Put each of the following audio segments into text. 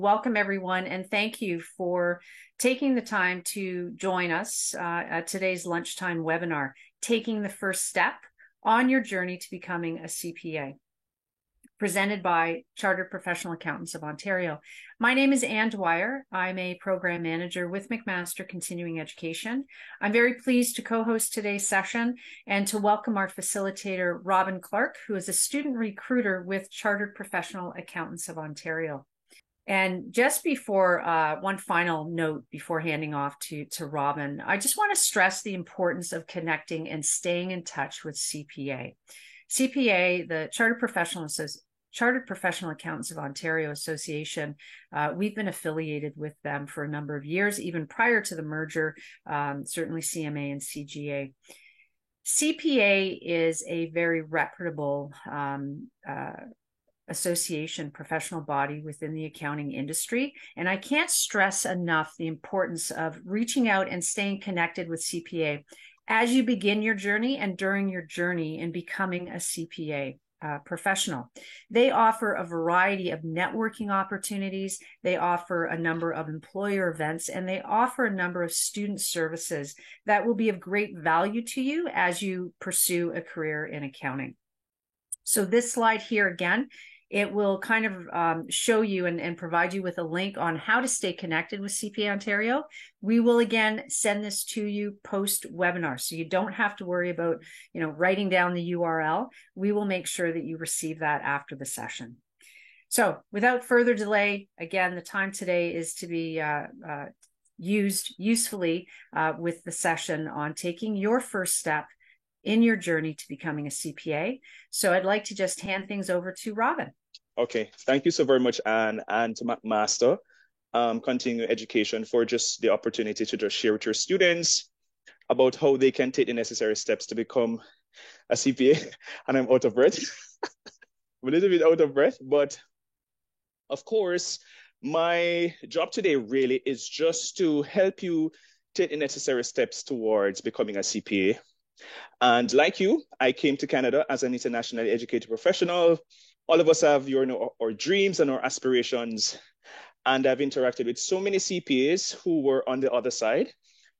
Welcome, everyone, and thank you for taking the time to join us at today's lunchtime webinar, Taking the First Step on Your Journey to Becoming a CPA, presented by Chartered Professional Accountants of Ontario. My name is Anne Dwyer. I'm a program manager with McMaster Continuing Education. I'm very pleased to co-host today's session and to welcome our facilitator, Robin Clark, who is a student recruiter with Chartered Professional Accountants of Ontario. And just before one final note before handing off to Robin, I just want to stress the importance of connecting and staying in touch with CPA. CPA, the Chartered Professional Accountants of Ontario Association, we've been affiliated with them for a number of years, even prior to the merger, certainly CMA and CGA. CPA is a very reputable association, professional body within the accounting industry. And I can't stress enough the importance of reaching out and staying connected with CPA as you begin your journey and during your journey in becoming a CPA professional. They offer a variety of networking opportunities. They offer a number of employer events, and they offer a number of student services that will be of great value to you as you pursue a career in accounting. So this slide here again, it will kind of show you and provide you with a link on how to stay connected with CPA Ontario. We will again send this to you post-webinar, so you don't have to worry about writing down the URL. We will make sure that you receive that after the session. So without further delay, again, the time today is to be used usefully with the session on taking your first step in your journey to becoming a CPA. So I'd like to just hand things over to Robin. Okay, thank you so very much, Anne, and to McMaster Continuing Education for just the opportunity to just share with your students about how they can take the necessary steps to become a CPA. And I'm out of breath. I'm a little bit out of breath, but of course, my job today really is just to help you take the necessary steps towards becoming a CPA. And like you, I came to Canada as an internationally educated professional. All of us have our dreams and our aspirations. And I've interacted with so many CPAs who were on the other side.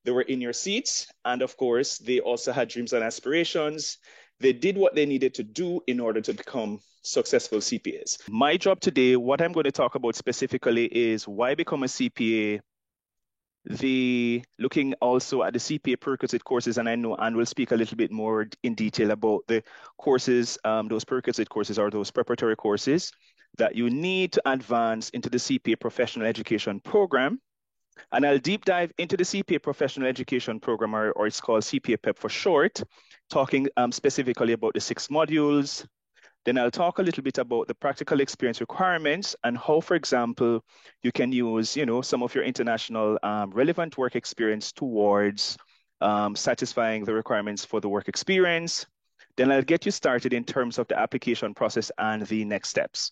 They were in your seats. And of course, they also had dreams and aspirations. They did what they needed to do in order to become successful CPAs. My job today, what I'm going to talk about specifically is why become a CPA, looking also at the CPA prerequisite courses, and I know Anne will speak a little bit more in detail about the courses, those prerequisite courses are those preparatory courses that you need to advance into the CPA professional education program. And I'll deep dive into the CPA professional education program, or it's called CPA PEP for short, talking specifically about the 6 modules. Then I'll talk a little bit about the practical experience requirements and how, for example, you can use, some of your international relevant work experience towards satisfying the requirements for the work experience. Then I'll get you started in terms of the application process and the next steps.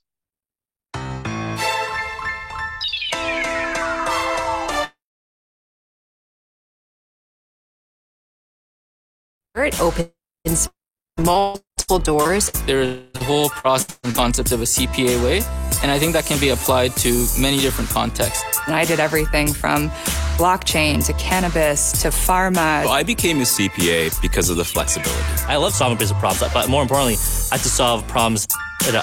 It opens multiple doors. There's a whole process and concept of a CPA way, and I think that can be applied to many different contexts. And I did everything from blockchain to cannabis to pharma. So I became a CPA because of the flexibility. I love solving business problems, but more importantly, I had to solve problems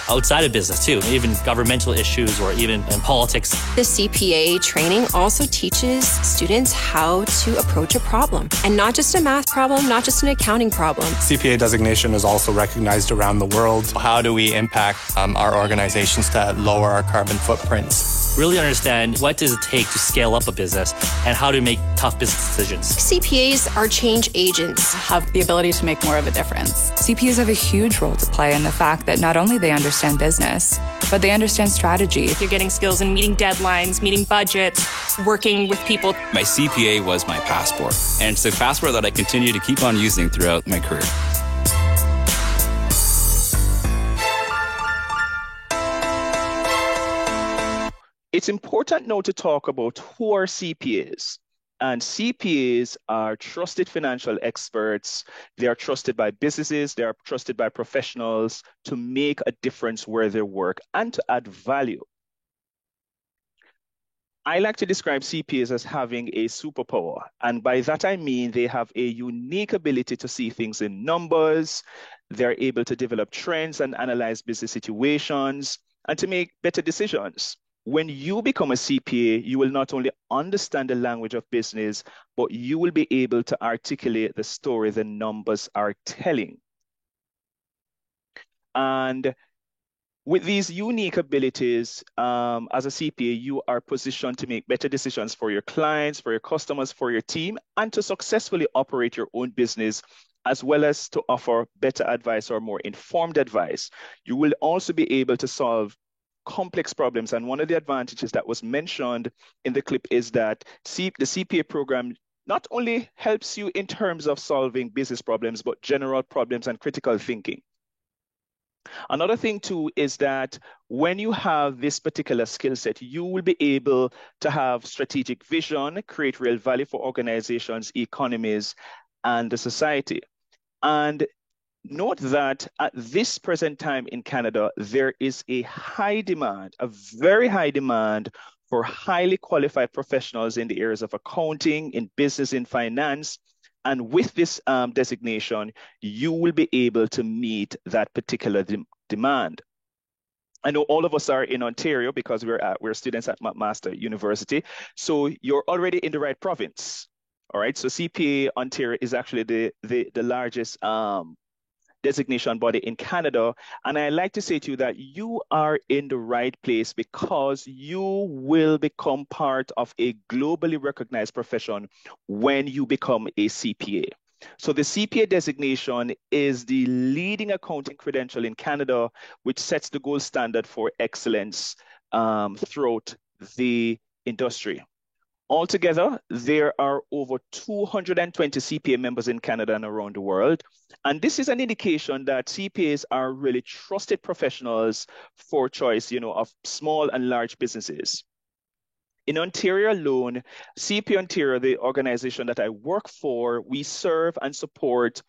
outside of business too, even governmental issues or even in politics. The CPA training also teaches students how to approach a problem, and not just a math problem, not just an accounting problem. CPA designation is also recognized around the world. How do we impact our organizations to lower our carbon footprints? Really understand what does it take to scale up a business and how to make tough business decisions. CPAs are change agents. Have the ability to make more of a difference. CPAs have a huge role to play in the fact that not only they understand business, but they understand strategy. You're getting skills in meeting deadlines, meeting budgets, working with people. My CPA was my passport, and it's a passport that I continue to keep on using throughout my career. It's important now to talk about who are CPAs. And CPAs are trusted financial experts. They are trusted by businesses. They are trusted by professionals to make a difference where they work and to add value. I like to describe CPAs as having a superpower. And by that, I mean they have a unique ability to see things in numbers. They're able to develop trends and analyze business situations and to make better decisions. When you become a CPA, you will not only understand the language of business, but you will be able to articulate the story the numbers are telling. And with these unique abilities, as a CPA, you are positioned to make better decisions for your clients, for your customers, for your team, and to successfully operate your own business, as well as to offer better advice or more informed advice. You will also be able to solve complex problems. And one of the advantages that was mentioned in the clip is that the CPA program not only helps you in terms of solving business problems, but general problems and critical thinking. Another thing too is that when you have this particular skill set, you will be able to have strategic vision, create real value for organizations, economies, and the society. And note that at this present time in Canada, there is a high demand, a very high demand for highly qualified professionals in the areas of accounting, in business, in finance. And with this designation, you will be able to meet that particular demand. I know all of us are in Ontario because we're students at McMaster University. So you're already in the right province. All right. So CPA Ontario is actually the largest designation body in Canada. And I like to say to you that you are in the right place because you will become part of a globally recognized profession when you become a CPA. So the CPA designation is the leading accounting credential in Canada, which sets the gold standard for excellence throughout the industry. Altogether, there are over 220 CPA members in Canada and around the world. And this is an indication that CPAs are really trusted professionals for choice, of small and large businesses. In Ontario alone, CPA Ontario, the organization that I work for, we serve and support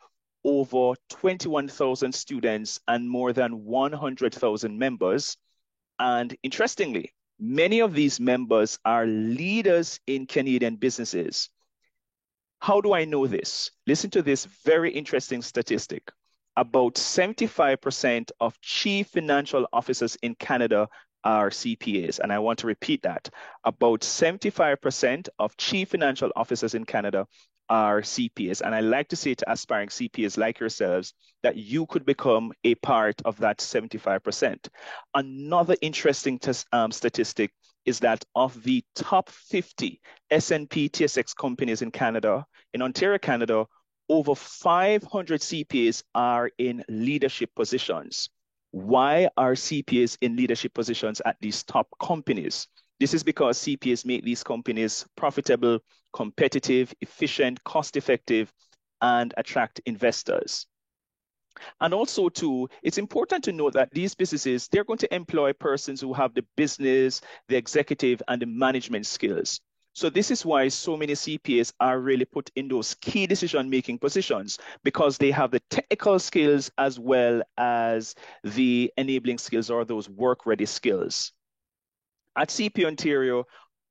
over 21,000 students and more than 100,000 members. And interestingly, many of these members are leaders in Canadian businesses. How do I know this? Listen to this very interesting statistic. About 75% of chief financial officers in Canada are CPAs. And I want to repeat that. About 75% of chief financial officers in Canada are CPAs. And I like to say to aspiring CPAs like yourselves that you could become a part of that 75%. Another interesting statistic is that of the top 50 S&P TSX companies in Canada, in Ontario, Canada, over 500 CPAs are in leadership positions. Why are CPAs in leadership positions at these top companies? This is because CPAs make these companies profitable, competitive, efficient, cost-effective, and attract investors. And also, too, it's important to note that these businesses, they're going to employ persons who have the business, the executive, and the management skills. So this is why so many CPAs are really put in those key decision-making positions, because they have the technical skills as well as the enabling skills or those work-ready skills. At CPA Ontario,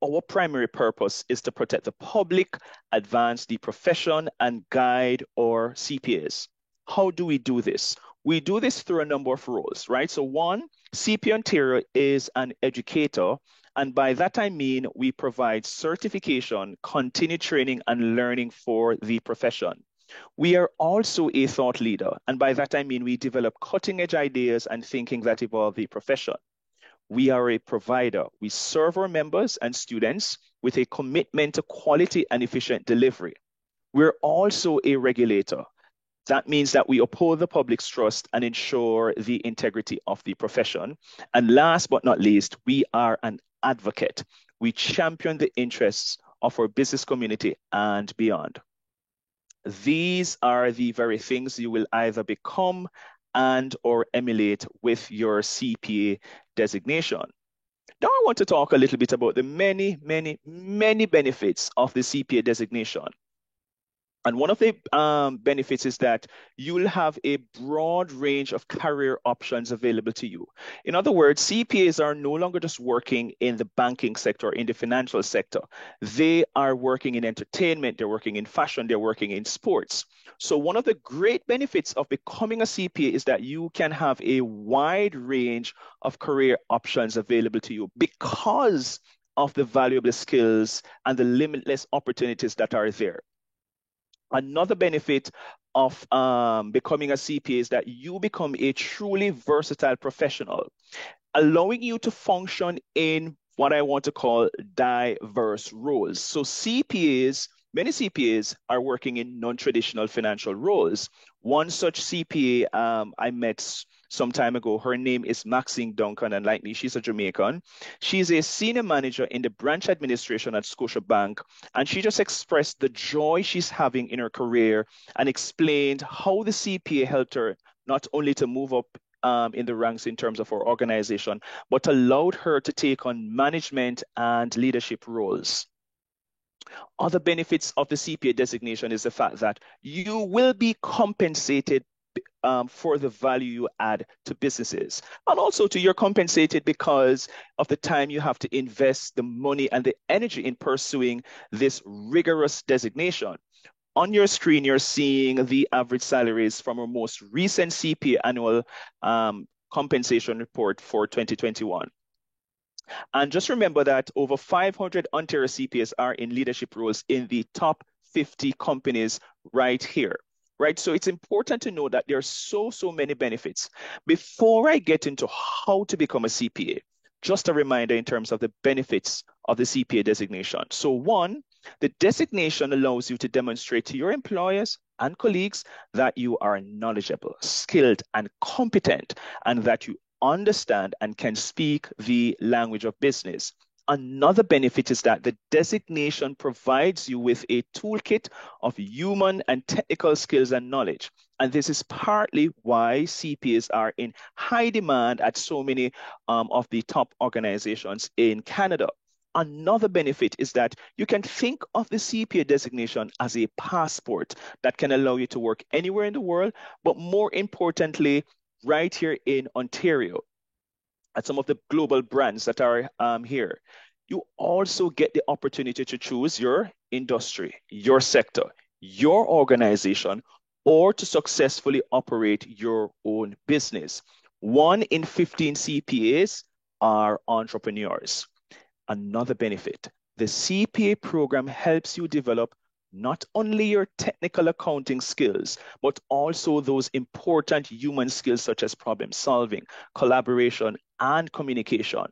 our primary purpose is to protect the public, advance the profession, and guide our CPAs. How do we do this? We do this through a number of roles, right? So one, CPA Ontario is an educator. And by that, I mean we provide certification, continued training, and learning for the profession. We are also a thought leader. And by that, I mean we develop cutting-edge ideas and thinking that evolve the profession. We are a provider. We serve our members and students with a commitment to quality and efficient delivery. We're also a regulator. That means that we uphold the public's trust and ensure the integrity of the profession. And last but not least, we are an advocate. We champion the interests of our business community and beyond. These are the very things you will either become and or emulate with your CPA designation. Now I want to talk a little bit about the many benefits of the CPA designation. And one of the benefits is that you'll have a broad range of career options available to you. In other words, CPAs are no longer just working in the banking sector, in the financial sector. They are working in entertainment, they're working in fashion, they're working in sports. So one of the great benefits of becoming a CPA is that you can have a wide range of career options available to you because of the valuable skills and the limitless opportunities that are there. Another benefit of becoming a CPA is that you become a truly versatile professional, allowing you to function in what I want to call diverse roles. So many CPAs are working in non-traditional financial roles. One such CPA I met some time ago, her name is Maxine Duncan, and like me, she's a Jamaican. She's a senior manager in the branch administration at Scotiabank, and she just expressed the joy she's having in her career and explained how the CPA helped her not only to move up in the ranks in terms of her organization, but allowed her to take on management and leadership roles. Other benefits of the CPA designation is the fact that you will be compensated for the value you add to businesses. And also you're compensated because of the time you have to invest the money and the energy in pursuing this rigorous designation. On your screen, you're seeing the average salaries from our most recent CPA annual compensation report for 2021. And just remember that over 500 Ontario CPAs are in leadership roles in the top 50 companies right here, right? So it's important to know that there are so many benefits. Before I get into how to become a CPA, just a reminder in terms of the benefits of the CPA designation. So one, the designation allows you to demonstrate to your employers and colleagues that you are knowledgeable, skilled, and competent, and that you understand and can speak the language of business. Another benefit is that the designation provides you with a toolkit of human and technical skills and knowledge. And this is partly why CPAs are in high demand at so many of the top organizations in Canada. Another benefit is that you can think of the CPA designation as a passport that can allow you to work anywhere in the world, but more importantly, right here in Ontario, at some of the global brands that are here. You also get the opportunity to choose your industry, your sector, your organization, or to successfully operate your own business. 1 in 15 CPAs are entrepreneurs. Another benefit, the CPA program helps you develop not only your technical accounting skills, but also those important human skills such as problem solving, collaboration, and communication.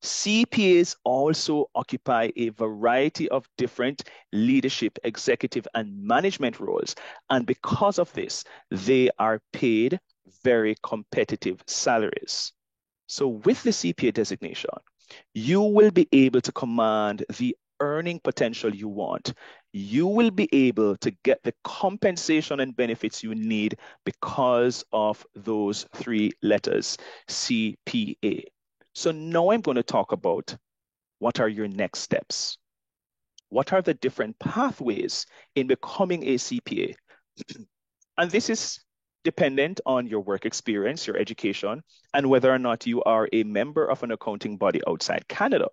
CPAs also occupy a variety of different leadership, executive, and management roles. And because of this, they are paid very competitive salaries. So with the CPA designation, you will be able to command the earning potential you want. You will be able to get the compensation and benefits you need because of those 3 letters, CPA. So now I'm going to talk about what are your next steps. What are the different pathways in becoming a CPA? And this is dependent on your work experience, your education, and whether or not you are a member of an accounting body outside Canada.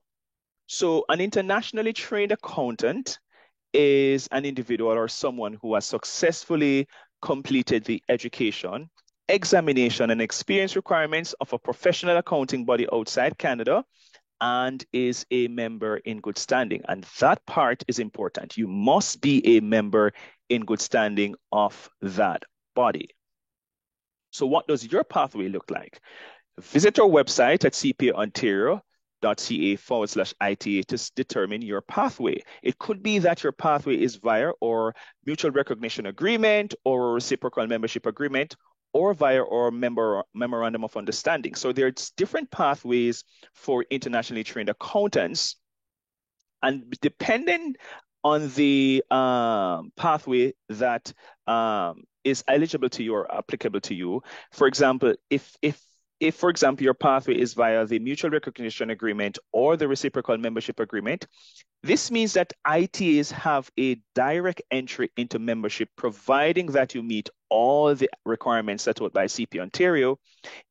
So an internationally trained accountant is an individual or someone who has successfully completed the education, examination, and experience requirements of a professional accounting body outside Canada and is a member in good standing. And that part is important. You must be a member in good standing of that body. So what does your pathway look like? Visit our website at cpaontario.ca/ITA to determine your pathway. It could be that your pathway is via our mutual recognition agreement or a reciprocal membership agreement or via our memorandum of understanding. So there's different pathways for internationally trained accountants, and depending on the pathway that is eligible to you or applicable to you. For example, if if, for example, your pathway is via the mutual recognition agreement or the reciprocal membership agreement, this means that ITAs have a direct entry into membership, providing that you meet all the requirements set out by CPA Ontario.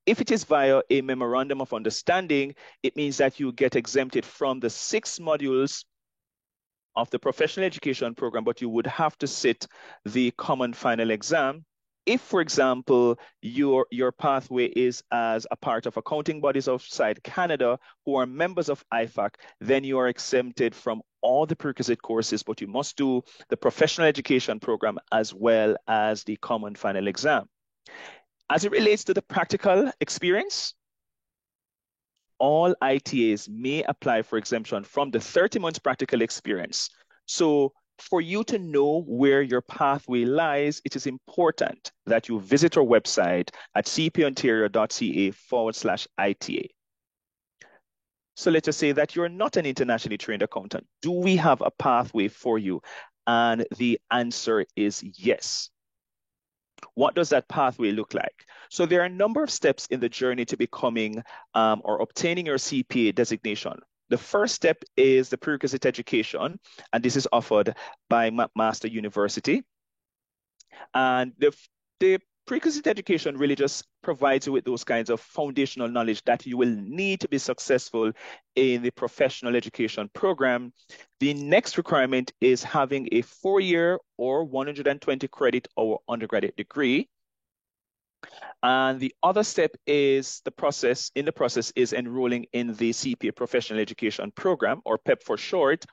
If it is via a memorandum of understanding, it means that you get exempted from the 6 modules of the professional education program, but you would have to sit the common final exam. If, for example, your pathway is as a part of accounting bodies outside Canada who are members of IFAC, then you are exempted from all the prerequisite courses, but you must do the professional education program as well as the common final exam. As it relates to the practical experience, all ITAs may apply for exemption from the 30 months practical experience. So for you to know where your pathway lies, it is important that you visit our website at cpaontario.ca/ITA. So let's just say that you're not an internationally trained accountant. Do we have a pathway for you? And the answer is yes. What does that pathway look like? So there are a number of steps in the journey to becoming or obtaining your CPA designation. The first step is the prerequisite education, and this is offered by McMaster University. And the prerequisite education really just provides you with those kinds of foundational knowledge that you will need to be successful in the professional education program. The next requirement is having a 4-year or 120 credit hour undergraduate degree. And the other step is the process is enrolling in the CPA Professional Education Program, or PEP for short.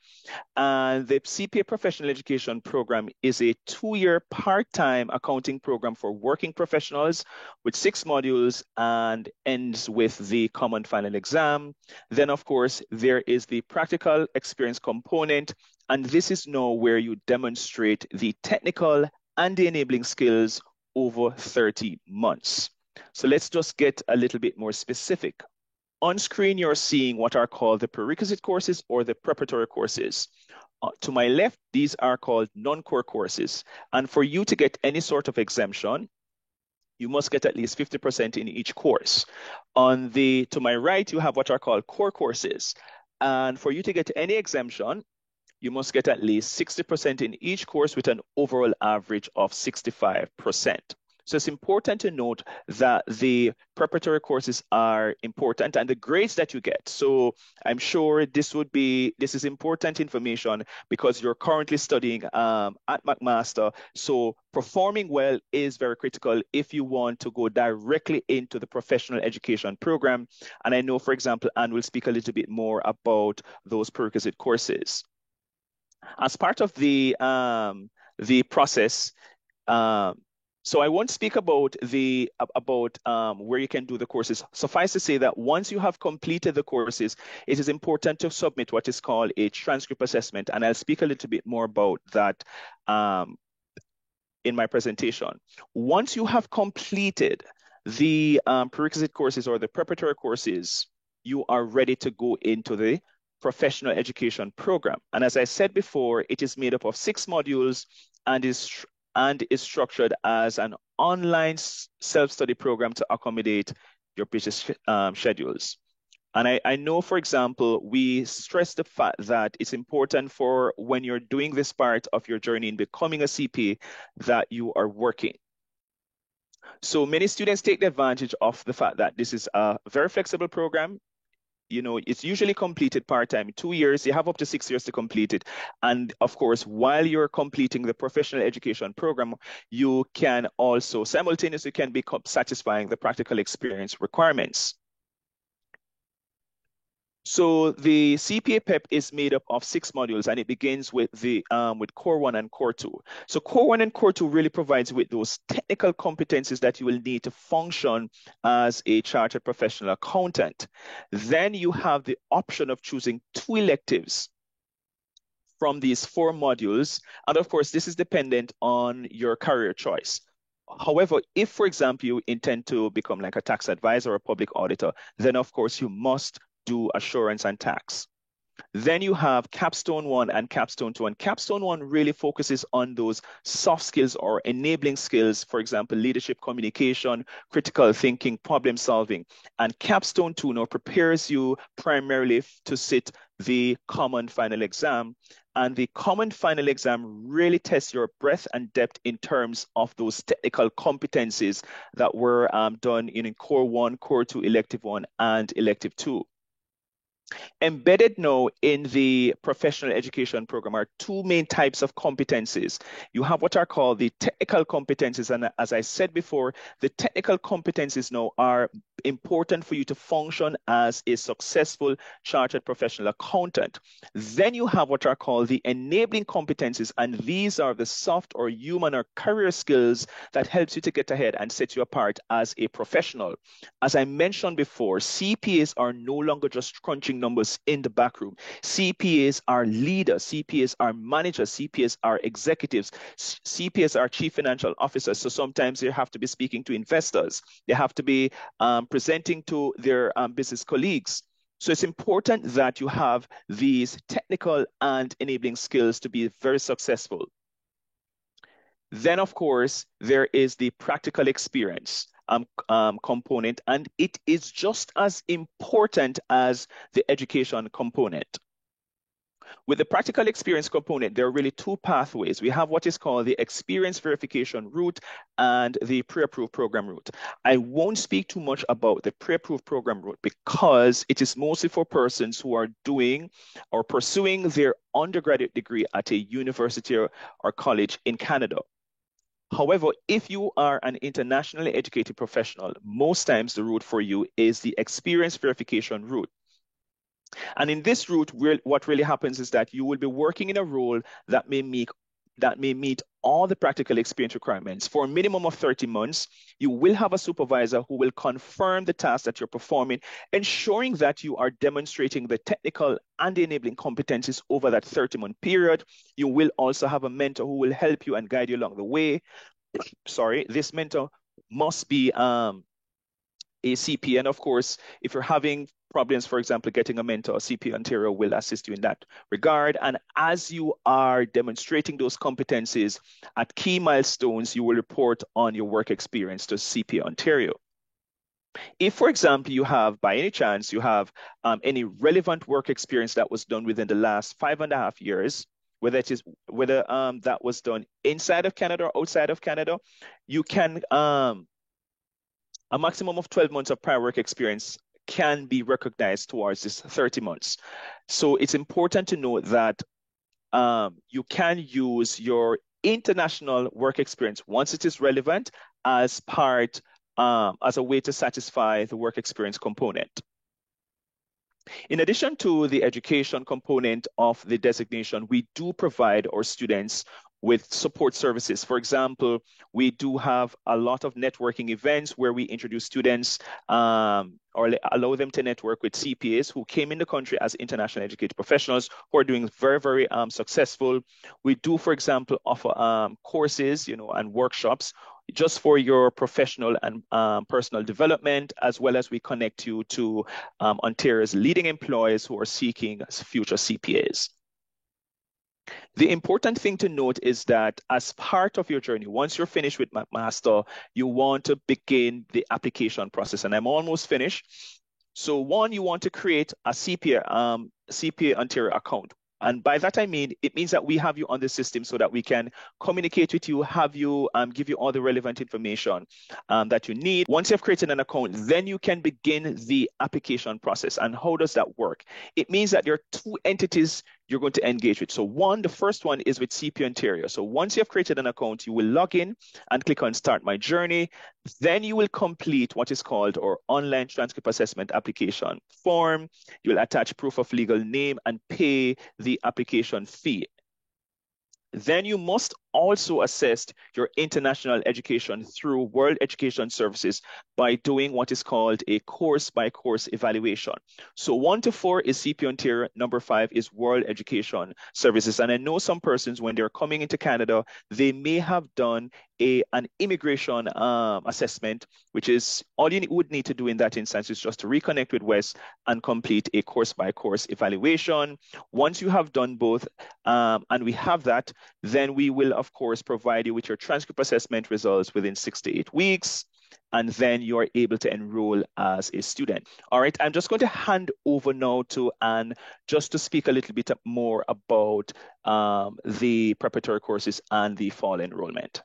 And the CPA Professional Education Program is a 2-year part-time accounting program for working professionals with 6 modules and ends with the common final exam. Then, of course, there is the practical experience component, and this is now where you demonstrate the technical and the enabling skills over 30 months. So let's just get a little bit more specific. On screen, you're seeing what are called the prerequisite courses or the preparatory courses. To my left, these are called non-core courses. And for you to get any sort of exemption, you must get at least 50% in each course. To my right, you have what are called core courses. And for you to get any exemption, you must get at least 60% in each course with an overall average of 65%. So it's important to note that the preparatory courses are important and the grades that you get. So I'm sure this is important information because you're currently studying at McMaster. So performing well is very critical if you want to go directly into the professional education program. And I know, for example, Anne will speak a little bit more about those prerequisite courses. As part of the process, so I won't speak about where you can do the courses. Suffice to say that once you have completed the courses, it is important to submit what is called a transcript assessment, and I'll speak a little bit more about that in my presentation. Once you have completed the prerequisite courses or the preparatory courses, you are ready to go into the professional education program. And as I said before, it is made up of 6 modules and is structured as an online self-study program to accommodate your busy schedules. And I know, for example, we stress the fact that it's important for when you're doing this part of your journey in becoming a CPA that you are working. So many students take the advantage of the fact that this is a very flexible program. You know, it's usually completed part-time, 2 years. You have up to 6 years to complete it. And of course, while you're completing the professional education program, you can also simultaneously be satisfying the practical experience requirements. So the CPA PEP is made up of 6 modules, and it begins with with Core 1 and Core 2. So Core 1 and Core 2 really provides with those technical competencies that you will need to function as a chartered professional accountant. Then you have the option of choosing 2 electives from these 4 modules. And of course, this is dependent on your career choice. However, if, for example, you intend to become like a tax advisor or a public auditor, then of course you must do assurance and tax. Then you have Capstone 1 and Capstone 2. And Capstone 1 really focuses on those soft skills or enabling skills, for example, leadership, communication, critical thinking, problem solving. And Capstone 2 now prepares you primarily to sit the common final exam. And the common final exam really tests your breadth and depth in terms of those technical competencies that were done in Core 1, Core 2, Elective 1, and Elective 2. Embedded now in the professional education program are two main types of competencies. You have what are called the technical competencies. And as I said before, the technical competencies now are important for you to function as a successful chartered professional accountant. Then you have what are called the enabling competencies. And these are the soft or human or career skills that helps you to get ahead and set you apart as a professional. As I mentioned before, CPAs are no longer just crunching numbers in the back room. CPAs are leaders, CPAs are managers, CPAs are executives, CPAs are chief financial officers. So sometimes they have to be speaking to investors. They have to be presenting to their business colleagues. So it's important that you have these technical and enabling skills to be very successful. Then, of course, there is the practical experience component, and it is just as important as the education component. With the practical experience component, there are really two pathways. We have what is called the experience verification route and the pre-approved program route. I won't speak too much about the pre-approved program route because it is mostly for persons who are doing or pursuing their undergraduate degree at a university or college in Canada. However, if you are an internationally educated professional, most times the route for you is the experience verification route. And in this route, what really happens is that you will be working in a role that may meet all the practical experience requirements. For a minimum of 30 months, you will have a supervisor who will confirm the task that you're performing, ensuring that you are demonstrating the technical and enabling competencies over that 30-month period. You will also have a mentor who will help you and guide you along the way. Sorry, this mentor must be a CPA. And of course, if you're having problems, for example, getting a mentor, CPA Ontario will assist you in that regard. And as you are demonstrating those competencies at key milestones, you will report on your work experience to CPA Ontario. If, for example, you have, by any chance, you have any relevant work experience that was done within the last 5.5 years, whether that was done inside of Canada or outside of Canada, you can, a maximum of 12 months of prior work experience can be recognized towards this 30 months. So it's important to note that you can use your international work experience once it is relevant as part, as a way to satisfy the work experience component. In addition to the education component of the designation, we do provide our students with support services. For example, we do have a lot of networking events where we introduce students or allow them to network with CPAs who came in the country as international educated professionals who are doing very, very successful. We do, for example, offer courses, and workshops just for your professional and personal development, as well as we connect you to Ontario's leading employers who are seeking future CPAs. The important thing to note is that as part of your journey, once you're finished with McMaster, you want to begin the application process. And I'm almost finished. So one, you want to create a CPA Ontario account. And by that, I mean, it means that we have you on the system so that we can communicate with you, have you, give you all the relevant information that you need. Once you've created an account, then you can begin the application process. And how does that work? It means that there are two entities you're going to engage with. So one, the first one is with CPA Ontario. So once you've created an account, you will log in and click on Start My Journey. Then you will complete what is called our online transcript assessment application form. You'll attach proof of legal name and pay the application fee. Then you must also assessed your international education through World Education Services by doing what is called a course-by-course evaluation. So 1 to 4 is CPA Ontario, number 5 is World Education Services. And I know some persons, when they're coming into Canada, they may have done an immigration assessment, which is all you would need to do in that instance is just to reconnect with WES and complete a course-by-course evaluation. Once you have done both, and we have that, then we will, of course, provide you with your transcript assessment results within 6 to 8 weeks, and then you are able to enroll as a student. All right, I'm just going to hand over now to Anne just to speak a little bit more about the preparatory courses and the fall enrollment.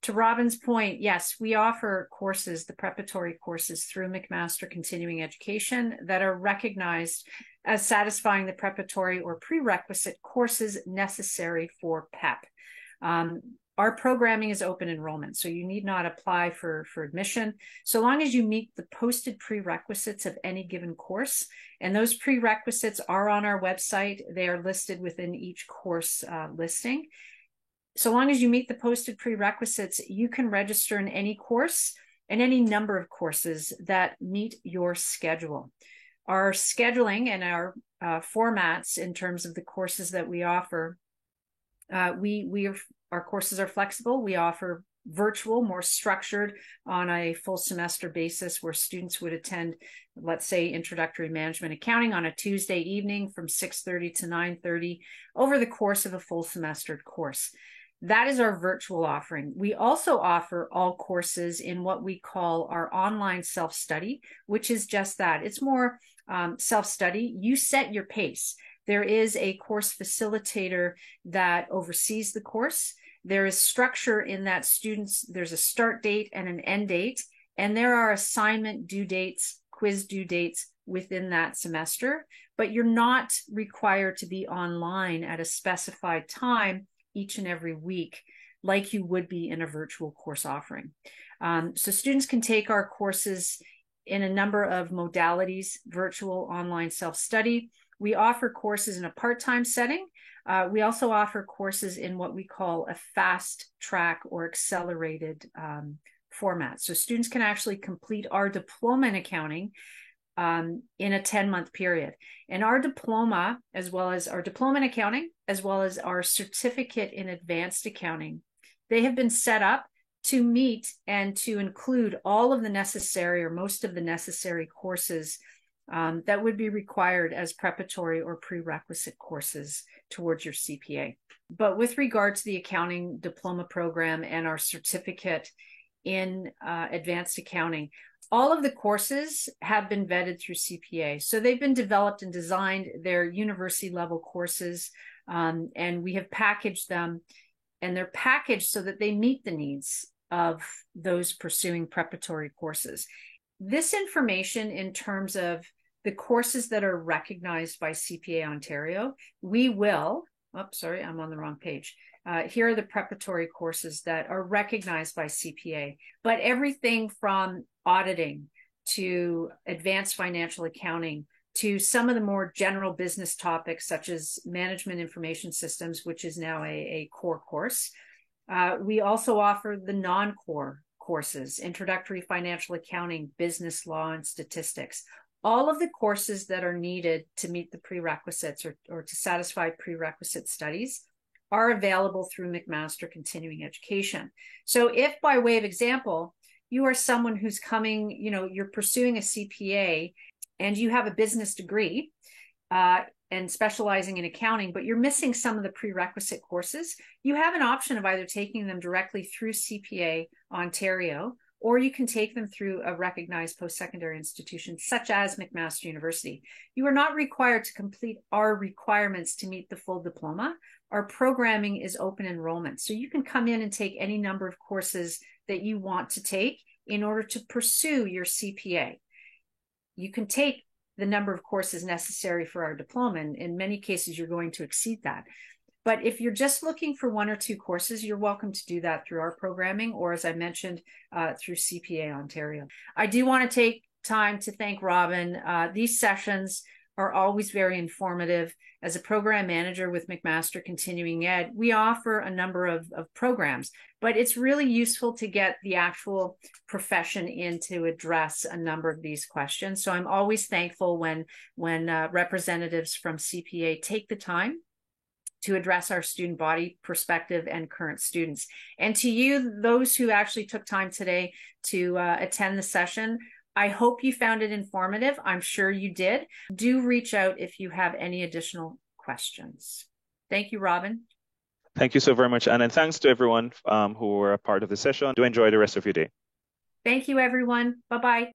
To Robin's point, yes, we offer courses, the preparatory courses through McMaster Continuing Education that are recognized as satisfying the preparatory or prerequisite courses necessary for PEP. Our programming is open enrollment, so you need not apply for admission, so long as you meet the posted prerequisites of any given course. And those prerequisites are on our website. They are listed within each course listing. So long as you meet the posted prerequisites, you can register in any course and any number of courses that meet your schedule. Our scheduling and our formats in terms of the courses that we offer, our courses are flexible. We offer virtual, more structured on a full semester basis where students would attend, let's say, Introductory Management Accounting on a Tuesday evening from 6:30 to 9:30 over the course of a full semester course. That is our virtual offering. We also offer all courses in what we call our online self-study, which is just that. It's more self-study. You set your pace. There is a course facilitator that oversees the course. There is structure in that students, there's a start date and an end date, and there are assignment due dates, quiz due dates within that semester, but you're not required to be online at a specified time each and every week like you would be in a virtual course offering. So students can take our courses in a number of modalities, virtual, online, self-study. We offer courses in a part-time setting. We also offer courses in what we call a fast track or accelerated format. So students can actually complete our diploma in accounting in a 10-month period. And our diploma, as well as our diploma in accounting, as well as our certificate in advanced accounting, they have been set up to meet and to include all of the necessary or most of the necessary courses that would be required as preparatory or prerequisite courses towards your CPA. But with regard to the accounting diploma program and our certificate in advanced accounting, all of the courses have been vetted through CPA. So they've been developed and designed. They're university level courses, and we have packaged them, and they're packaged so that they meet the needs of those pursuing preparatory courses. This information in terms of the courses that are recognized by CPA Ontario, we will, sorry, I'm on the wrong page. Here are the preparatory courses that are recognized by CPA, but everything from auditing to advanced financial accounting to some of the more general business topics such as management information systems, which is now a core course. We also offer the non-core courses, introductory financial accounting, business law, and statistics. All of the courses that are needed to meet the prerequisites or to satisfy prerequisite studies are available through McMaster Continuing Education. So if, by way of example, you are someone who's coming, you're pursuing a CPA and you have a business degree and specializing in accounting, but you're missing some of the prerequisite courses, you have an option of either taking them directly through CPA Ontario, or you can take them through a recognized post-secondary institution such as McMaster University. You are not required to complete our requirements to meet the full diploma. Our programming is open enrollment. So you can come in and take any number of courses that you want to take in order to pursue your CPA. You can take the number of courses necessary for our diploma, and in many cases, you're going to exceed that. But if you're just looking for 1 or 2 courses, you're welcome to do that through our programming, or as I mentioned, through CPA Ontario. I do want to take time to thank Robin. These sessions are always very informative. As a program manager with McMaster Continuing Ed, we offer a number of programs, but it's really useful to get the actual profession in to address a number of these questions. So I'm always thankful when representatives from CPA take the time to address our student body perspective and current students. And to you, those who actually took time today to attend the session, I hope you found it informative. I'm sure you did. Do reach out if you have any additional questions. Thank you, Robin. Thank you so very much, Anne. And thanks to everyone who were a part of the session. Do enjoy the rest of your day. Thank you, everyone. Bye-bye.